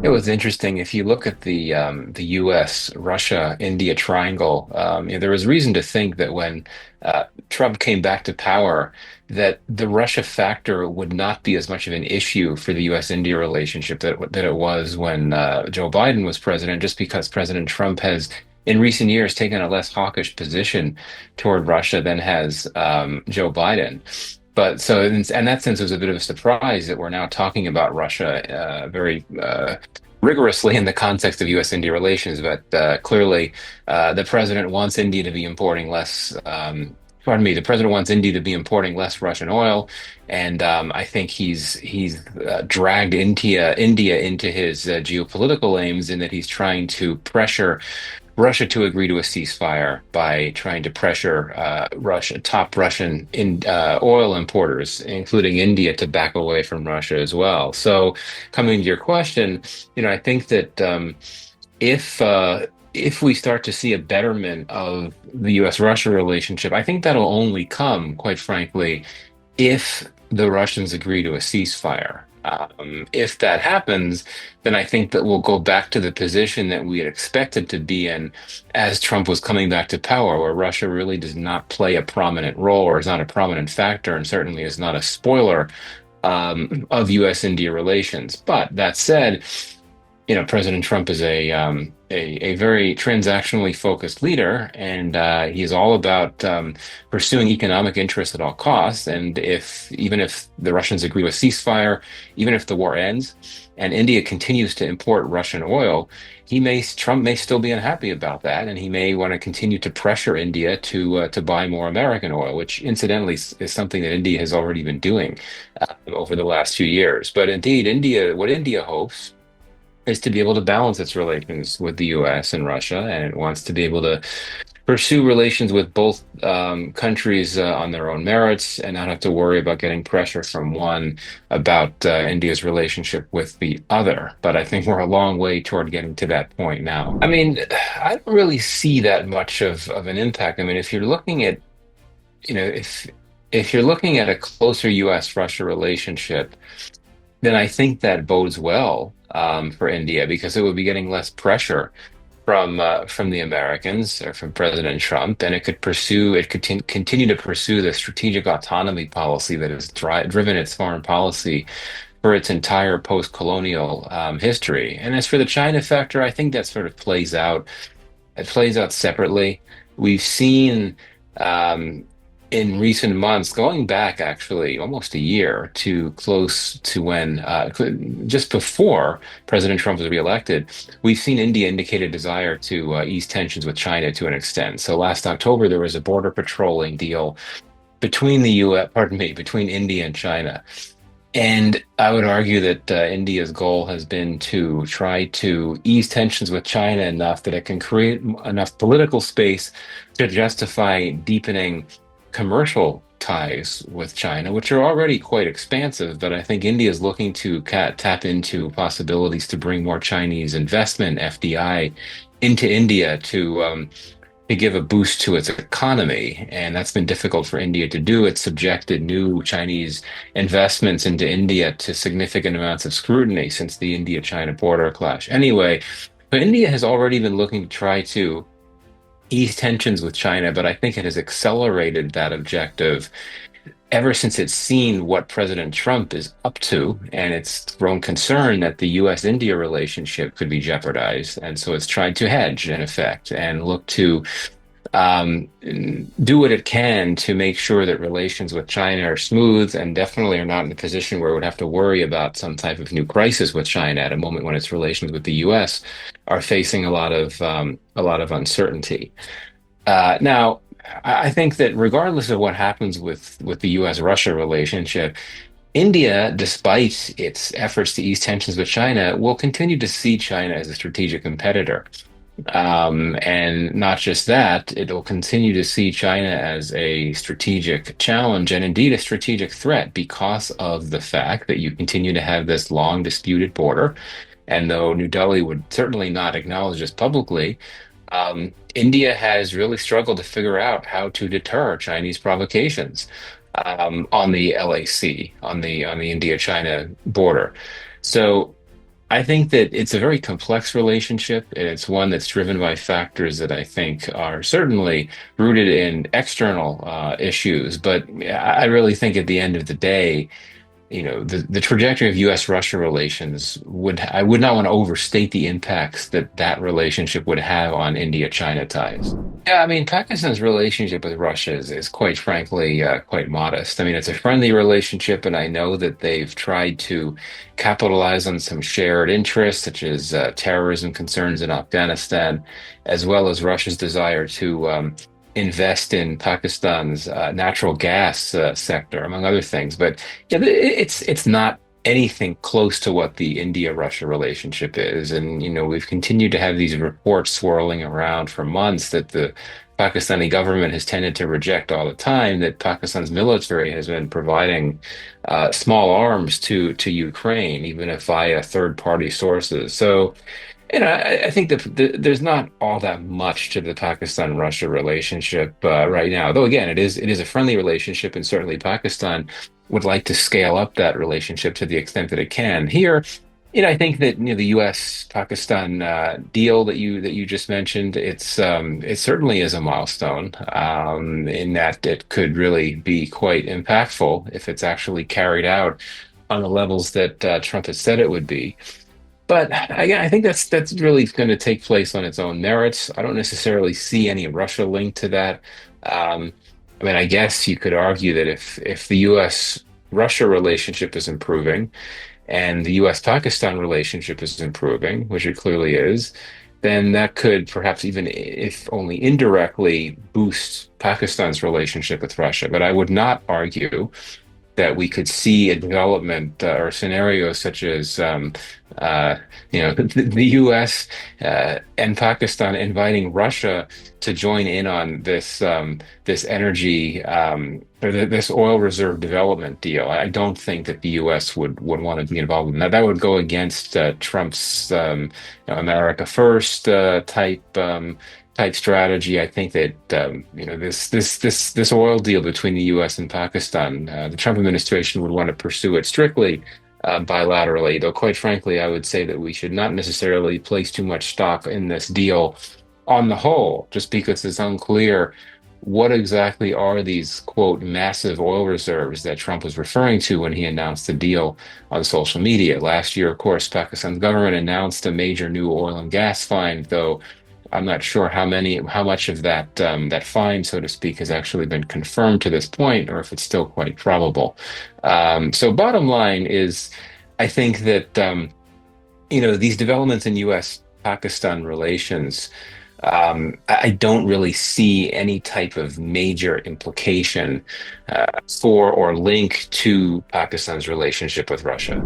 It was interesting. If you look at the U.S., Russia, India triangle, there was reason to think that when Trump came back to power, that the Russia factor would not be as much of an issue for the U.S.-India relationship that it was when Joe Biden was president, just because President Trump has, in recent years, taken a less hawkish position toward Russia than has Joe Biden. But so in that sense, it was a bit of a surprise that we're now talking about Russia very rigorously in the context of U.S.-India relations. But clearly, the president wants India to be importing less. Pardon me, the president wants India to be importing less Russian oil, and I think he's dragged India into his geopolitical aims in that he's trying to pressure Russia to agree to a ceasefire by trying to pressure top Russian oil importers, including India, to back away from Russia as well. So, coming to your question, I think that if we start to see a betterment of the U.S.-Russia relationship, I think that'll only come, quite frankly, if the Russians agree to a ceasefire. If that happens, then I think that we'll go back to the position that we had expected to be in as Trump was coming back to power, where Russia really does not play a prominent role or is not a prominent factor, and certainly is not a spoiler of U.S.-India relations. But that said, President Trump is a very transactionally focused leader, and he's all about pursuing economic interests at all costs. And even if the Russians agree to a ceasefire, even if the war ends, and India continues to import Russian oil, Trump may still be unhappy about that, and he may want to continue to pressure India to buy more American oil, which incidentally is something that India has already been doing over the last few years. But indeed, what India hopes is to be able to balance its relations with the US and Russia, and it wants to be able to pursue relations with both countries on their own merits and not have to worry about getting pressure from one about India's relationship with the other. But I think we're a long way toward getting to that point now. I mean, I don't really see that much of an impact. I mean, if you're looking at, if you're looking at a closer US-Russia relationship, then I think that bodes well for India because it would be getting less pressure from the Americans or from President Trump, and it could continue to pursue the strategic autonomy policy that has driven its foreign policy for its entire post-colonial history. And as for the China factor, I think that sort of plays out. It plays out separately. We've seen in recent months, going back actually almost a year to close to when, just before President Trump was reelected, we've seen India indicate a desire to ease tensions with China to an extent. So last October, there was a border patrolling deal between the US, pardon me, between India and China. And I would argue that India's goal has been to try to ease tensions with China enough that it can create enough political space to justify deepening commercial ties with China, which are already quite expansive. But I think India is looking to tap into possibilities to bring more Chinese investment, FDI, into India to give a boost to its economy. And that's been difficult for India to do. It's subjected new Chinese investments into India to significant amounts of scrutiny since the India-China border clash. Anyway, but India has already been looking to try to ease tensions with China, but I think it has accelerated that objective ever since it's seen what President Trump is up to, and it's grown concern that the US-India relationship could be jeopardized. And so it's tried to hedge, in effect, and look to um, do what it can to make sure that relations with China are smooth and definitely are not in a position where it would have to worry about some type of new crisis with China at a moment when its relations with the US are facing a lot of uncertainty. Now, I think that regardless of what happens with the U.S.-Russia relationship, India, despite its efforts to ease tensions with China, will continue to see China as a strategic competitor. And not just that, it will continue to see China as a strategic challenge and indeed a strategic threat because of the fact that you continue to have this long disputed border. And though New Delhi would certainly not acknowledge this publicly, India has really struggled to figure out how to deter Chinese provocations on the LAC, on the India-China border. So I think that it's a very complex relationship, and it's one that's driven by factors that I think are certainly rooted in external issues. But I really think at the end of the day, the trajectory of U.S.-Russia relations I would not want to overstate the impacts that that relationship would have on India-China ties. Yeah, I mean, Pakistan's relationship with Russia is quite frankly quite modest. I mean, it's a friendly relationship, and I know that they've tried to capitalize on some shared interests, such as terrorism concerns in Afghanistan, as well as Russia's desire to invest in Pakistan's natural gas sector, among other things. But yeah, it's not anything close to what the India-Russia relationship is. And we've continued to have these reports swirling around for months that the Pakistani government has tended to reject all the time, that Pakistan's military has been providing small arms to Ukraine, even if via third-party sources. So I think that there's not all that much to the Pakistan-Russia relationship right now. Though again, it is a friendly relationship, and certainly Pakistan would like to scale up that relationship to the extent that it can. Here, I think that the U.S.-Pakistan deal that you just mentioned, it certainly is a milestone in that it could really be quite impactful if it's actually carried out on the levels that Trump has said it would be. But again, I think that's really going to take place on its own merits. I don't necessarily see any Russia link to that. Um, I mean, I guess you could argue that if the U.S. Russia relationship is improving and the U.S. Pakistan relationship is improving, which it clearly is, then that could perhaps even, if only indirectly, boost Pakistan's relationship with Russia. But I would not argue that we could see a development or scenario such as uh, the U.S. And Pakistan inviting Russia to join in on this energy or this oil reserve development deal. I don't think that the U.S. would want to be involved in that. That would go against Trump's America First type strategy. I think that this oil deal between the U.S. and Pakistan, the Trump administration would want to pursue it strictly bilaterally. Though, quite frankly, I would say that we should not necessarily place too much stock in this deal on the whole, just because it's unclear what exactly are these quote massive oil reserves that Trump was referring to when he announced the deal on social media. Last year, of course, Pakistan's government announced a major new oil and gas find, though I'm not sure how much of that find, so to speak, has actually been confirmed to this point, or if it's still quite probable. So, bottom line is, I think that these developments in U.S.-Pakistan relations, I don't really see any type of major implication for or link to Pakistan's relationship with Russia.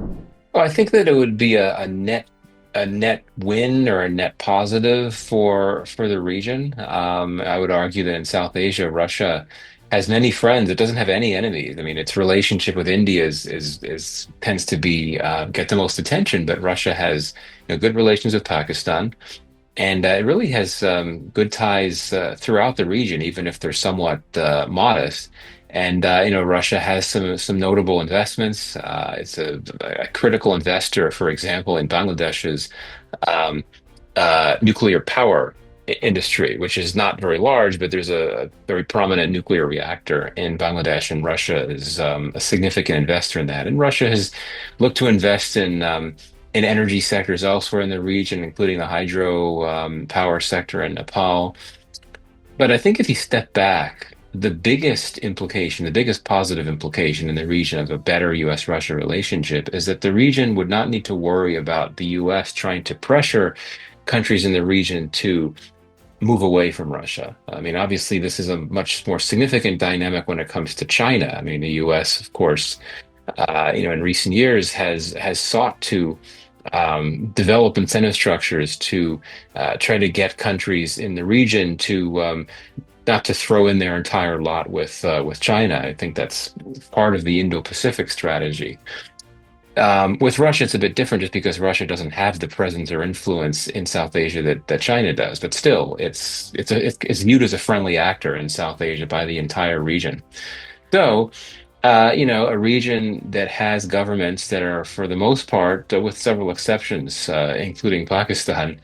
Well, I think that it would be a net win or a net positive for the region. I would argue that in South Asia, Russia has many friends. It doesn't have any enemies. I mean, its relationship with India is tends to be get the most attention, but Russia has good relations with Pakistan. And it really has good ties throughout the region, even if they're somewhat modest. And Russia has some notable investments. It's a critical investor, for example, in Bangladesh's um, nuclear power industry, which is not very large, but there's a very prominent nuclear reactor in Bangladesh, and Russia is a significant investor in that. And Russia has looked to invest in energy sectors elsewhere in the region, including the hydro power sector in Nepal. But I think if you step back, the biggest implication, the biggest positive implication in the region of a better US-Russia relationship is that the region would not need to worry about the US trying to pressure countries in the region to move away from Russia. I mean, obviously, this is a much more significant dynamic when it comes to China. I mean, the US, of course, in recent years has sought to develop incentive structures to try to get countries in the region to not to throw in their entire lot with China. I think that's part of the Indo-Pacific strategy. With Russia, it's a bit different just because Russia doesn't have the presence or influence in South Asia that China does. But still, it's viewed as a friendly actor in South Asia by the entire region. So a region that has governments that are, for the most part, with several exceptions, including Pakistan,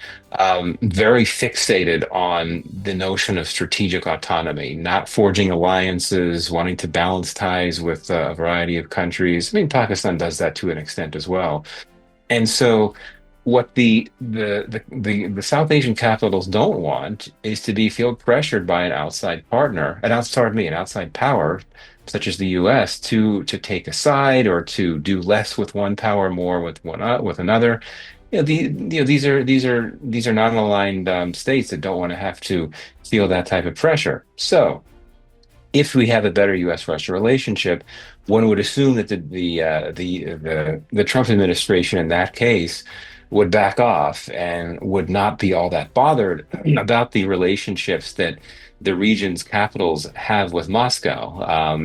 very fixated on the notion of strategic autonomy, not forging alliances, wanting to balance ties with a variety of countries. I mean, Pakistan does that to an extent as well. And so what the South Asian capitals don't want is to be feel pressured by an outside partner, an outside power, such as the US, to take a side or to do less with one power, more with with another. These are non-aligned states that don't want to have to feel that type of pressure. So if we have a better U.S.-Russia relationship, one would assume that the Trump administration in that case would back off and would not be all that bothered about the relationships that the region's capitals have with Moscow.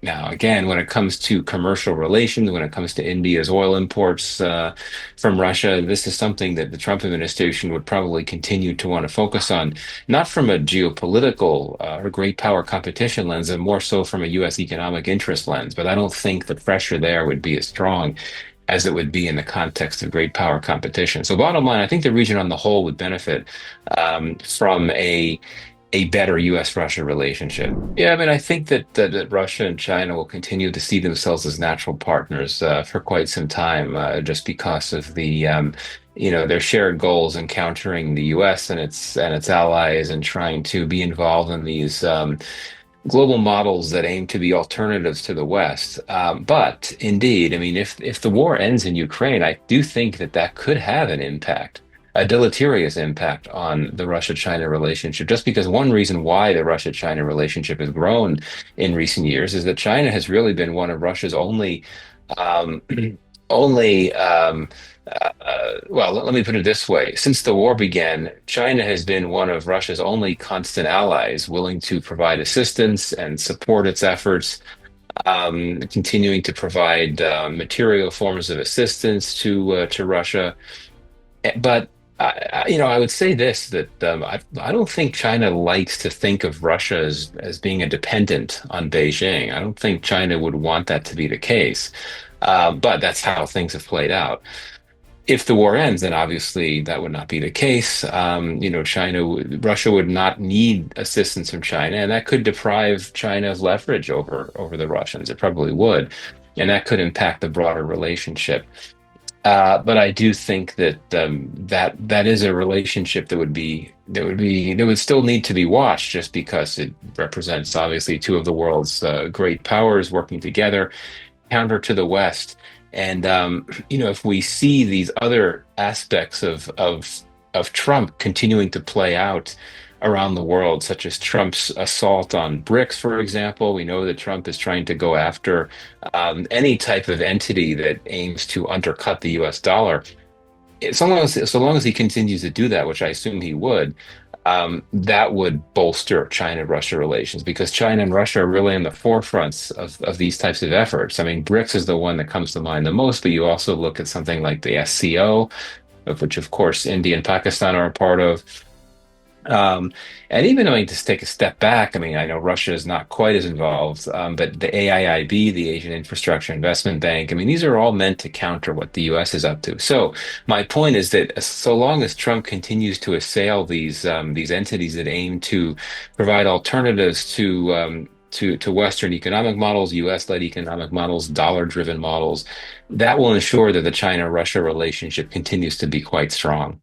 Now, again, when it comes to commercial relations, when it comes to India's oil imports from Russia, this is something that the Trump administration would probably continue to want to focus on, not from a geopolitical or great power competition lens, and more so from a U.S. economic interest lens. But I don't think the pressure there would be as strong as it would be in the context of great power competition. So bottom line, I think the region on the whole would benefit from a better U.S.-Russia relationship. Yeah, I mean, I think that Russia and China will continue to see themselves as natural partners for quite some time, just because of their shared goals in countering the U.S. and its allies and trying to be involved in these global models that aim to be alternatives to the West. But indeed, I mean, if the war ends in Ukraine, I do think that that could have an impact, a deleterious impact on the Russia-China relationship. Just because one reason why the Russia-China relationship has grown in recent years is that China has really been one of Russia's um, only well, let me put it this way. Since the war began, China has been one of Russia's only constant allies, willing to provide assistance and support its efforts, continuing to provide material forms of assistance to Russia. But I would say this that I don't think China likes to think of Russia as being a dependent on Beijing. I don't think China would want that to be the case. But that's how things have played out. If the war ends, then obviously that would not be the case. Russia would not need assistance from China, and that could deprive China of leverage over the Russians. It probably would, and that could impact the broader relationship. But I do think that that is a relationship that would still need to be watched, just because it represents obviously two of the world's great powers working together, counter to the West. And if we see these other aspects of Trump continuing to play out around the world, such as Trump's assault on BRICS, for example. We know that Trump is trying to go after any type of entity that aims to undercut the US dollar. So long as he continues to do that, which I assume he would, that would bolster China-Russia relations, because China and Russia are really in the forefronts of these types of efforts. I mean, BRICS is the one that comes to mind the most, but you also look at something like the SCO, of which, of course, India and Pakistan are a part of. And even, I mean, to take a step back, I mean, I know Russia is not quite as involved, but the AIIB, the Asian Infrastructure Investment Bank, I mean, these are all meant to counter what the US is up to. So my point is that so long as Trump continues to assail these entities that aim to provide alternatives to Western economic models, US-led economic models, dollar-driven models, that will ensure that the China-Russia relationship continues to be quite strong.